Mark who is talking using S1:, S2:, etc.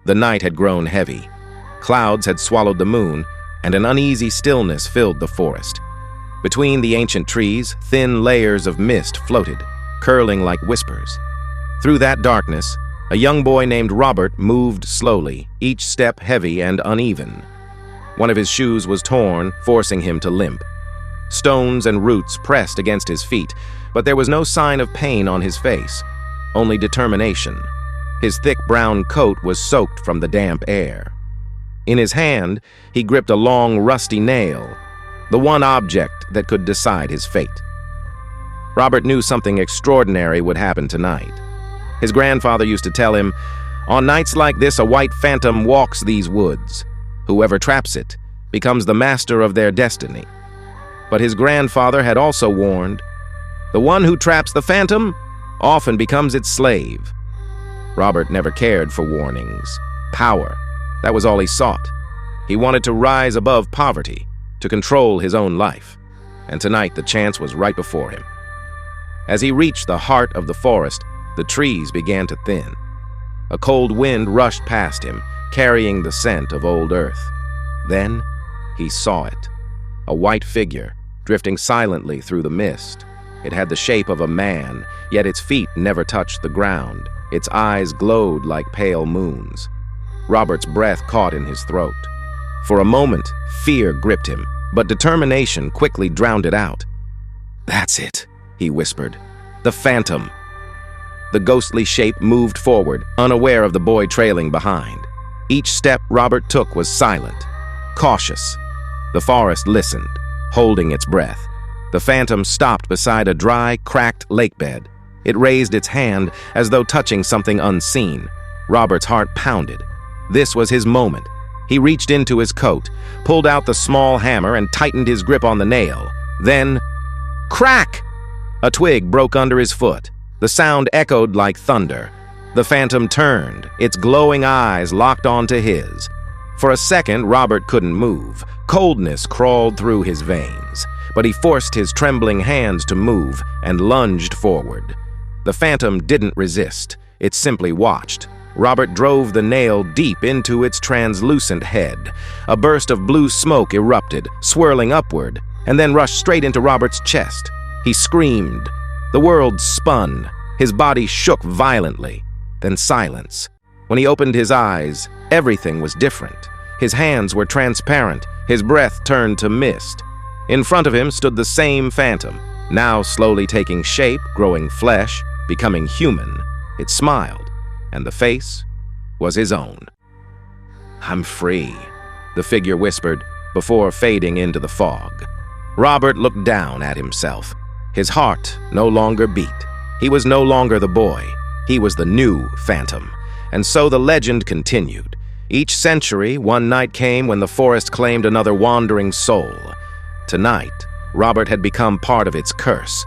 S1: The night had grown heavy. Clouds had swallowed the moon, and an uneasy stillness filled the forest. Between the ancient trees, thin layers of mist floated, curling like whispers. Through that darkness, a young boy named Robert moved slowly, each step heavy and uneven. One of his shoes was torn, forcing him to limp. Stones and roots pressed against his feet, but there was no sign of pain on his face, only determination. His thick brown coat was soaked from the damp air. In his hand, he gripped a long, rusty nail, the one object that could decide his fate. Robert knew something extraordinary would happen tonight. His grandfather used to tell him, "On nights like this, a white phantom walks these woods. Whoever traps it becomes the master of their destiny." But his grandfather had also warned, "The one who traps the phantom often becomes its slave." Robert never cared for warnings. Power, that was all he sought. He wanted to rise above poverty, to control his own life. And tonight the chance was right before him. As he reached the heart of the forest, the trees began to thin. A cold wind rushed past him, carrying the scent of old earth. Then he saw it, a white figure drifting silently through the mist. It had the shape of a man, yet its feet never touched the ground. Its eyes glowed like pale moons. Robert's breath caught in his throat. For a moment, fear gripped him, but determination quickly drowned it out. "That's it," he whispered. "The phantom." The ghostly shape moved forward, unaware of the boy trailing behind. Each step Robert took was silent, cautious. The forest listened, holding its breath. The phantom stopped beside a dry, cracked lake bed. It raised its hand as though touching something unseen. Robert's heart pounded. This was his moment. He reached into his coat, pulled out the small hammer, and tightened his grip on the nail. Then, crack! A twig broke under his foot. The sound echoed like thunder. The phantom turned, its glowing eyes locked onto his. For a second, Robert couldn't move. Coldness crawled through his veins, but he forced his trembling hands to move and lunged forward. The phantom didn't resist. It simply watched. Robert drove the nail deep into its translucent head. A burst of blue smoke erupted, swirling upward, and then rushed straight into Robert's chest. He screamed. The world spun. His body shook violently. Then silence. When he opened his eyes, everything was different. His hands were transparent. His breath turned to mist. In front of him stood the same phantom, now slowly taking shape, growing flesh, becoming human. It smiled, and the face was his own. "I'm free," the figure whispered before fading into the fog. Robert looked down at himself. His heart no longer beat. He was no longer the boy. He was the new phantom. And so the legend continued. Each century, one night came when the forest claimed another wandering soul. Tonight, Robert had become part of its curse,